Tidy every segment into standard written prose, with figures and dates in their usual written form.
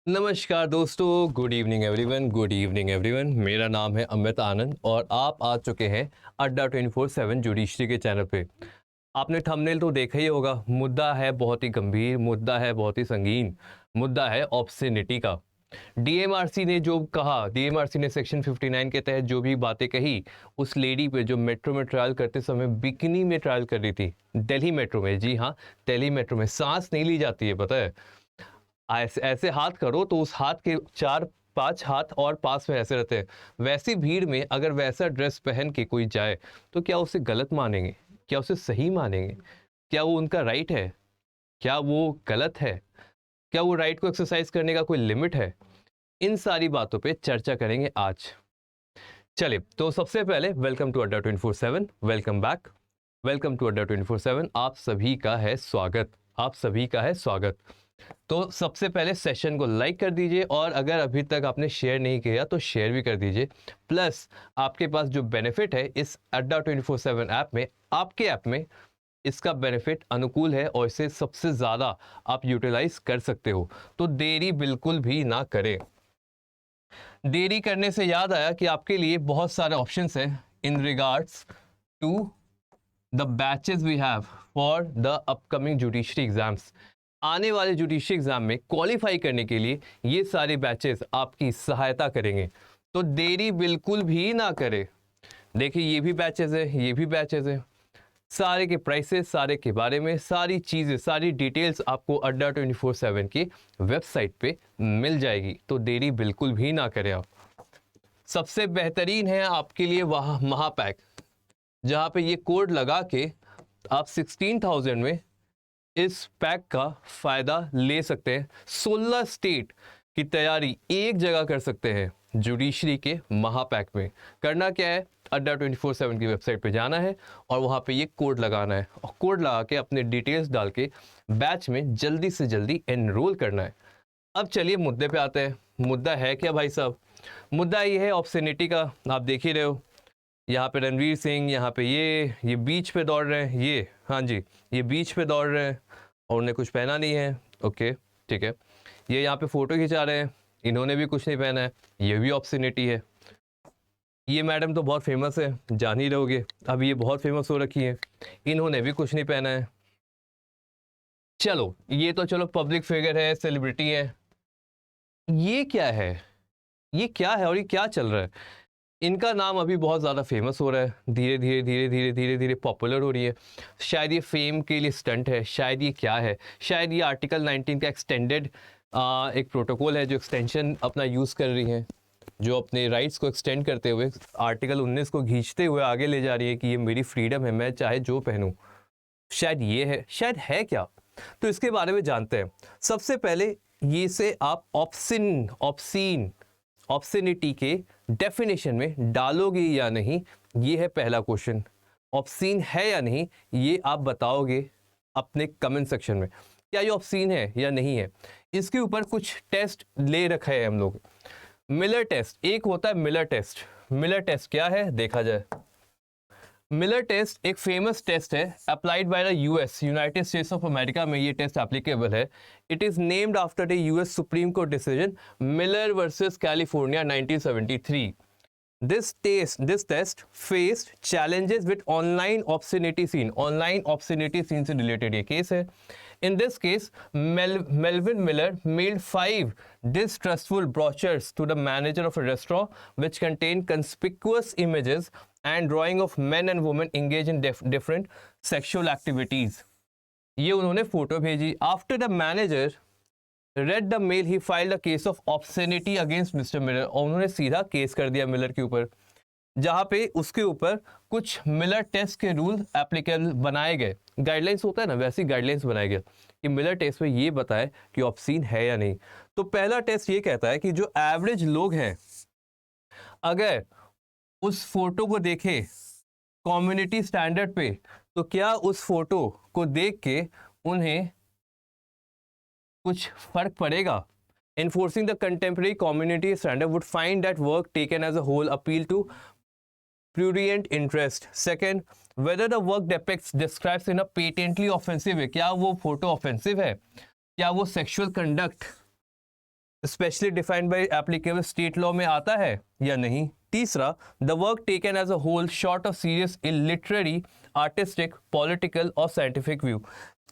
नमस्कार दोस्तों, good evening everyone. मेरा नाम है अमित आनंद और आप आ चुके हैं अड्डा 24/7 जुडिशरी के चैनल पे। आपने थंबनेल तो देखा ही होगा। मुद्दा है बहुत ही गंभीर, मुद्दा है बहुत ही संगीन, मुद्दा है ऑब्ससेनिटी का। डीएमआरसी ने जो कहा, डीएमआरसी ने सेक्शन 59 के तहत जो भी बातें कही उस लेडी पे जो मेट्रो में ट्रायल करते समय बिकिनी में ट्रायल कर रही थी, दिल्ली मेट्रो में। जी हाँ, दिल्ली मेट्रो में सांस नहीं ली जाती है, पता है। ऐसे ऐसे हाथ करो तो उस हाथ के 4-5 हाथ और पास में ऐसे रहते हैं। वैसी भीड़ में अगर वैसा ड्रेस पहन के कोई जाए तो क्या उसे गलत मानेंगे? क्या उसे सही मानेंगे? क्या वो उनका राइट है? क्या वो गलत है? क्या वो राइट को एक्सरसाइज करने का कोई लिमिट है? इन सारी बातों पे चर्चा करेंगे आज। चलिए, तो सबसे पहले वेलकम टू अड्डा 24/7, वेलकम बैक, वेलकम टू अड्डा 24/7। आप सभी का है स्वागत, आप सभी का है स्वागत। तो सबसे पहले सेशन को लाइक कर दीजिए और अगर अभी तक आपने शेयर नहीं किया तो शेयर भी कर दीजिए। प्लस आपके पास जो बेनिफिट है इस अड्डा 24/7 ऐप में, आपके ऐप में इसका बेनिफिट अनुकूल है और इसे सबसे ज़्यादा आप यूटिलाइज कर सकते हो। तो देरी बिल्कुल भी ना करें। देरी करने से याद आया कि आपके लिए बहुत सारे ऑप्शंस हैं in regards to the batches we have for the upcoming judiciary exams. आने वाले जुडिशरी एग्जाम में क्वालिफाई करने के लिए ये सारे बैचेस आपकी सहायता करेंगे। तो देरी बिल्कुल भी ना करें। देखिए, ये भी बैचेस है, ये भी बैचेस है। सारे के प्राइसेस, सारे के बारे में सारी चीज़ें, सारी डिटेल्स आपको अड्डा 24/7 की वेबसाइट पे मिल जाएगी। तो देरी बिल्कुल भी ना करें आप। सबसे बेहतरीन है आपके लिए वहाँ महापैक, जहाँ पे ये कोड लगा के आप 16,000 में इस पैक का फ़ायदा ले सकते हैं। 16 स्टेट की तैयारी एक जगह कर सकते हैं जुडिशरी के महापैक में। करना क्या है, अड्डा 24/7 की वेबसाइट पे जाना है और वहाँ पे ये कोड लगाना है और कोड लगा के अपने डिटेल्स डाल के बैच में जल्दी से जल्दी एनरोल करना है। अब चलिए मुद्दे पे आते हैं। मुद्दा है क्या भाई साहब? मुद्दा ये है ऑब्ससेनिटी का। आप देख ही रहे हो, यहाँ पे रणवीर सिंह, यहाँ पे ये बीच पे दौड़ रहे हैं, ये हाँ जी, ये बीच पे दौड़ रहे हैं और उन्हें कुछ पहना नहीं है। ओके, ठीक है। ये यहाँ पे फोटो खिंचा रहे हैं, इन्होंने भी कुछ नहीं पहना है, ये भी ऑब्ससेनिटी है। ये मैडम तो बहुत फेमस है, जान ही रहोगे, अब ये बहुत फेमस हो रखी है, इन्होंने भी कुछ नहीं पहना है। चलो, ये तो चलो पब्लिक फिगर है, सेलिब्रिटी है। ये क्या है? ये क्या है और ये क्या चल रहा है? इनका नाम अभी बहुत ज़्यादा फेमस हो रहा है, धीरे धीरे धीरे धीरे धीरे धीरे पॉपुलर हो रही है। शायद ये फेम के लिए स्टंट है, शायद ये क्या है, शायद ये आर्टिकल 19 का एक्सटेंडेड एक प्रोटोकॉल है जो एक्सटेंशन अपना यूज़ कर रही है, जो अपने राइट्स को एक्सटेंड करते हुए आर्टिकल 19 को खींचते हुए आगे ले जा रही है कि ये मेरी फ्रीडम है, मैं चाहे जो पहनूं। शायद ये है, शायद है क्या? तो इसके बारे में जानते हैं। सबसे पहले ये से आप ऑप्सीन ऑब्ससेनिटी के डेफिनेशन में डालोगे या नहीं, ये है पहला क्वेश्चन। ऑब्सीन है या नहीं, ये आप बताओगे अपने कमेंट सेक्शन में। क्या ये ऑब्सीन है या नहीं है? इसके ऊपर कुछ टेस्ट ले रखा है हम लोग। मिलर टेस्ट एक होता है, मिलर टेस्ट। मिलर टेस्ट क्या है देखा जाए। मिलर टेस्ट एक फेमस टेस्ट है, applied by the US, United states of America में ये टेस्ट एप्लीकेबल है। It is named after the US supreme court decision Miller versus California 1973। This test faced challenges with online obscenity scene. Online obscenity scene से related ये case है। In this case, Melvin Miller mailed 5 distrustful brochures to the manager of a restaurant which contained conspicuous images and drawing of men and women engaged in different sexual activities. ये उन्होंने photo भेजी। After the manager read the mail, he filed a case of obscenity against Mr. Miller. और उन्होंने सीधा case कर दिया Miller के ऊपर, जहाँ पे उसके ऊपर कुछ मिलर टेस्ट के रूल एप्लीकेबल बनाए गए। गाइडलाइंस होता है ना, वैसी गाइडलाइंस बनाए गए कि मिलर टेस्ट में ये बताए कि ऑब्सीन है या नहीं। तो पहला टेस्ट ये कहता है कि जो एवरेज लोग हैं, अगर उस फोटो को देखें कम्युनिटी स्टैंडर्ड पे, तो क्या उस फोटो को देख के उन्हें कुछ फर्क पड़ेगा? Enforcing the contemporary community standard would find that work taken as a whole appeal to prurient interest. Second, whether the work describes in a patently offensive way, क्या वो फोटो ऑफेंसिव है, क्या वो sexual conduct specially defined by applicable state law में आता है या नहीं। तीसरा, the work taken as a whole short of serious in literary, artistic, political और साइंटिफिक व्यू।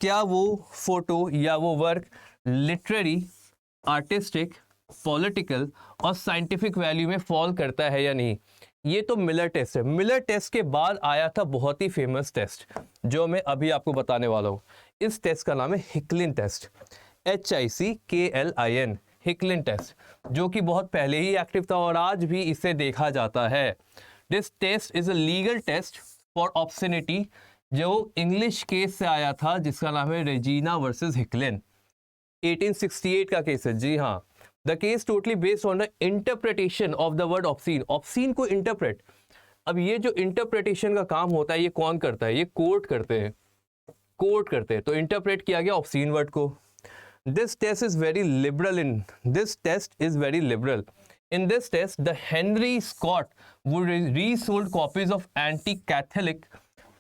क्या वो फोटो या वो वर्क लिटरेरी, आर्टिस्टिक, पॉलिटिकल और साइंटिफिक वैल्यू में फॉल करता है या नहीं। ये तो मिलर टेस्ट है। मिलर टेस्ट के बाद आया था बहुत ही फेमस टेस्ट जो मैं अभी आपको बताने वाला हूँ। इस टेस्ट का नाम है Hicklin test, HICKLIN, Hicklin test, जो कि बहुत पहले ही एक्टिव था और आज भी इसे देखा जाता है। This test is a legal test for obscenity, जो इंग्लिश केस से आया था जिसका नाम है रेजिना वर्सेस हिकलिन, 1868 का केस है। जी हाँ, the case totally based on the interpretation of the word obscene. Obscene को इंटरप्रेट, अब ये जो इंटरप्रिटेशन का काम होता है ये कौन करता है, ये कोर्ट करते हैं, कोर्ट करते हैं। तो इंटरप्रेट किया गया ऑब्सीन वर्ड को। This test is very liberal in this test is very liberal in this test the Henry Scott would resold copies of anti-Catholic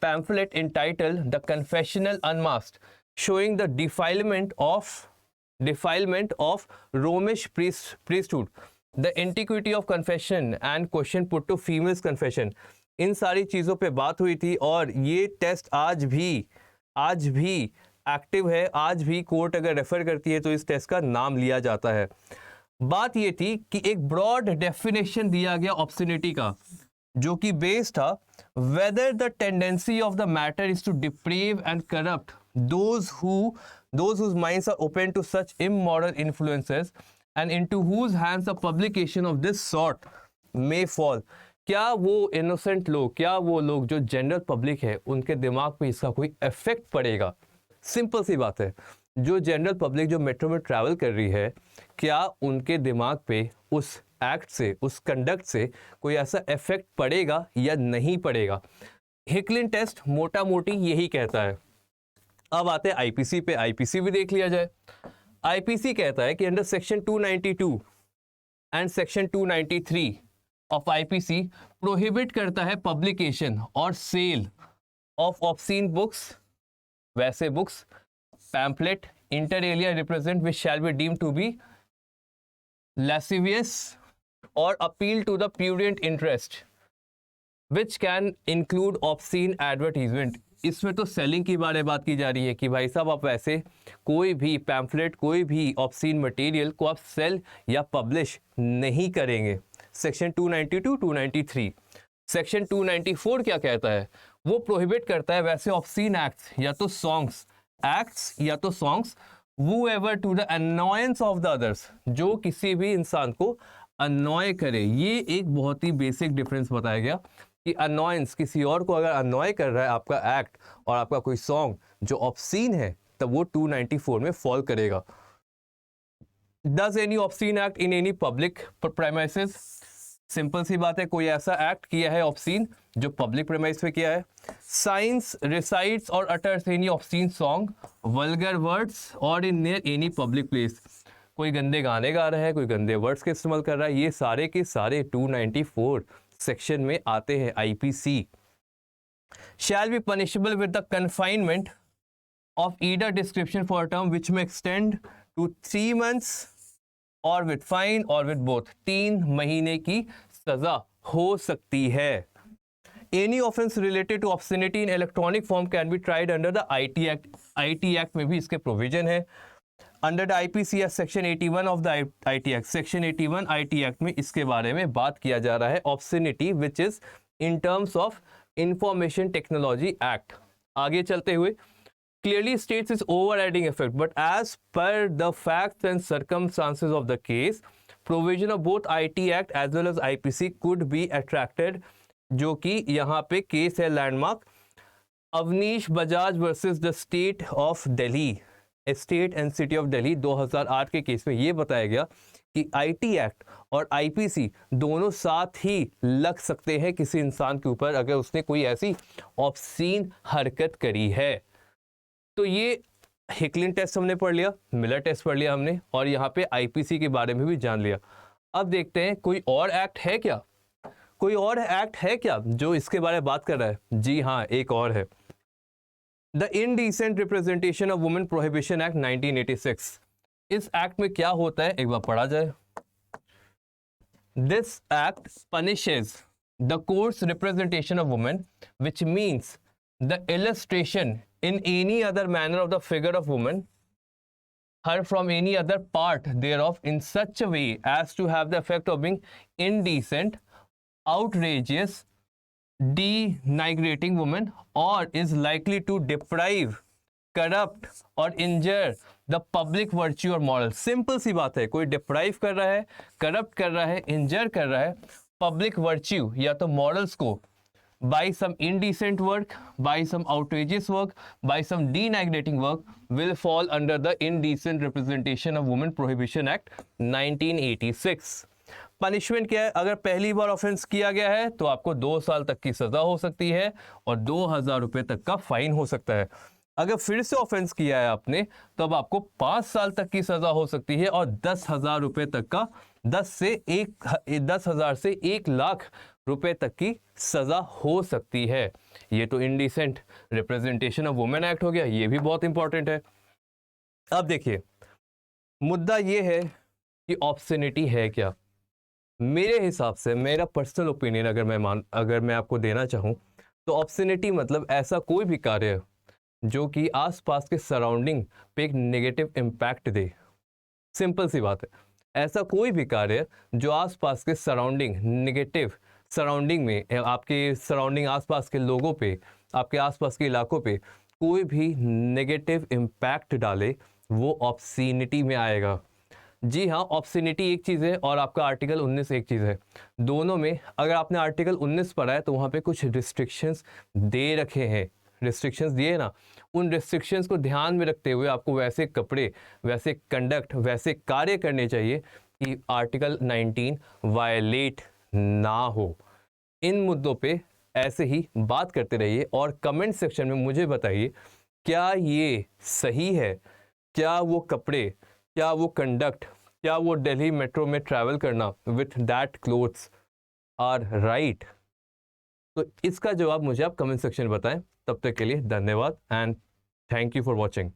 pamphlet entitled The Confessional Unmasked, showing the defilement of Romish priesthood, the antiquity of confession and question put to females confession। इन सारी चीज़ों पे बात हुई थी और ये test आज भी एक्टिव है। आज भी कोर्ट अगर रेफर करती है तो इस टेस्ट का नाम लिया जाता है। बात ये थी कि एक ब्रॉड डेफिनेशन दिया गया ऑब्ससिनिटी का, जो कि बेस था whether the tendency of the matter is to deprave and corrupt those whose minds are open to such immoral influences and into whose hands a publication of this sort may fall। क्या वो innocent लोग, क्या वो लोग जो general public है उनके दिमाग पे इसका कोई इफेक्ट पड़ेगा। सिंपल सी बात है, जो जनरल पब्लिक जो मेट्रो में ट्रैवल कर रही है, क्या उनके दिमाग पे उस एक्ट से, उस कंडक्ट से कोई ऐसा इफेक्ट पड़ेगा या नहीं पड़ेगा। हिकलिन टेस्ट मोटा मोटी यही कहता है। अब आते हैं आईपीसी पे। आईपीसी भी देख लिया जाए। आईपीसी कहता है कि under section 292 and section 293 of IPC prohibit करता है पब्लिकेशन और सेल ऑफ ऑब्सीन बुक्स, वैसे books, pamphlet, inter alia represent which shall be deemed to be lascivious or appeal to the prurient interest which can include obscene advertisement। इसमें तो selling की बात की जा रही है कि भाई साहब आप वैसे कोई भी पैम्फलेट, कोई भी ऑब्सीन मटेरियल को आप सेल या पब्लिश नहीं करेंगे। सेक्शन 292, 293। सेक्शन 294 क्या कहता है, वो प्रोहिबिट करता है वैसे ऑब्सीन एक्ट्स या तो सॉन्ग्स, एक्ट्स या तो songs whoever to the annoyance of the others, जो किसी भी इंसान को अनॉय करे। ये एक बहुत ही बेसिक डिफरेंस बताया गया कि अनॉयंस, किसी और को अगर अनॉय कर रहा है आपका एक्ट और आपका कोई सॉन्ग जो ऑब्सीन है, तब वो 294 में फॉल करेगा। Does any obscene act in any public premises, simple सी बात है, कोई ऐसा एक्ट किया है ऑब्सीन जो पब्लिक प्रेमाइस पे किया है। Sings recites or utters any obscene song, vulgar words or in near any public place, कोई गंदे गाने गा रहा है, कोई गंदे वर्ड्स के इस्तेमाल कर रहा है, ये सारे के सारे 294 सेक्शन में आते हैं। IPC shall be punishable with the confinement of either description for term which may extend to 3 months or with fine or with both, 3 महीने की सजा हो सकती है। Any offence related to obscenity in electronic form can be tried under the IT act. IT act में भी इसके provision है। Under the IPC section 81 of the IT act, section 81 IT act में इसके बारे में बात किया जा रहा है। Obscenity which is in terms of information technology act. आगे चलते हुए clearly states its overriding effect, but as per the facts and circumstances of the case, provision of both IT Act as well as IPC could be attracted, जो कि यहाँ पे case है landmark Avnish Bajaj versus the state of Delhi, state and city of Delhi 2008 के case में ये बताया गया कि IT एक्ट और IPC दोनों साथ ही लग सकते हैं किसी इंसान के ऊपर अगर उसने कोई ऐसी ऑब्सीन हरकत करी है। तो ये हिकलिन टेस्ट हमने पढ़ लिया, मिलर टेस्ट पढ़ लिया हमने, और यहाँ पे आईपीसी के बारे में भी जान लिया। अब देखते हैं कोई और एक्ट है क्या, कोई और एक्ट है क्या जो इसके बारे में बात कर रहा है। जी हाँ, एक और है, the indecent representation of women prohibition act 1986। इस एक्ट में क्या होता है एक बार पढ़ा जाए। This act punishes the coarse representation of woman, which means the illustration in any other manner of the figure of woman, her from any other part thereof in such a way as to have the effect of being indecent, outrageous, denigrating woman, or is likely to deprive, corrupt और इंजर the public virtue और moral. Simple सी बात है, कोई deprive कर रहा है, corrupt कर रहा है, इंजर कर रहा है पब्लिक वर्च्यू या तो मॉरल्स को by some indecent work, by some outrageous work, by some denigrating work will fall under the Indecent Representation of Women Prohibition Act 1986। Punishment क्या है? अगर पहली बार ऑफेंस किया गया है तो आपको 2 साल तक की सजा हो सकती है और 2000 रुपए तक का फाइन हो सकता है। अगर फिर से ऑफेंस किया है आपने तो अब आपको 5 साल तक की सजा हो सकती है और 10,000 रुपए तक का 10,000 से 1 लाख रुपए तक की सजा हो सकती है। ये तो indecent representation of women act हो गया, ये भी बहुत इंपॉर्टेंट है। अब देखिए, मुद्दा ये है कि ऑब्ससेनिटी है क्या। मेरे हिसाब से, मेरा पर्सनल ओपिनियन अगर मैं आपको देना चाहूँ तो ऑब्ससेनिटी मतलब ऐसा कोई भी कार्य जो कि आसपास के सराउंडिंग पे एक नेगेटिव इम्पैक्ट दे। सिंपल सी बात है, ऐसा कोई भी कार्य जो आसपास के सराउंडिंग नेगेटिव सराउंडिंग में, आपके सराउंडिंग आसपास के लोगों पे, आपके आसपास के इलाकों पे कोई भी नेगेटिव इम्पैक्ट डाले, वो ऑब्ससीनिटी में आएगा। जी हाँ, ऑब्ससीनिटी एक चीज़ है और आपका आर्टिकल 19 एक चीज़ है। दोनों में अगर आपने आर्टिकल 19 पढ़ा है तो वहाँ पे कुछ रिस्ट्रिक्शंस दे रखे हैं, रिस्ट्रिक्शंस दिए ना, उन रिस्ट्रिक्शंस को ध्यान में रखते हुए आपको वैसे कपड़े, वैसे कंडक्ट, वैसे कार्य करने चाहिए कि आर्टिकल 19 वायलेट ना हो। इन मुद्दों पे ऐसे ही बात करते रहिए और कमेंट सेक्शन में मुझे बताइए क्या ये सही है, क्या वो कपड़े, क्या वो कंडक्ट, क्या वो दिल्ली मेट्रो में ट्रैवल करना with that clothes are right. तो इसका जवाब मुझे आप कमेंट सेक्शन में बताएं। तब तक के लिए धन्यवाद and thank you for watching.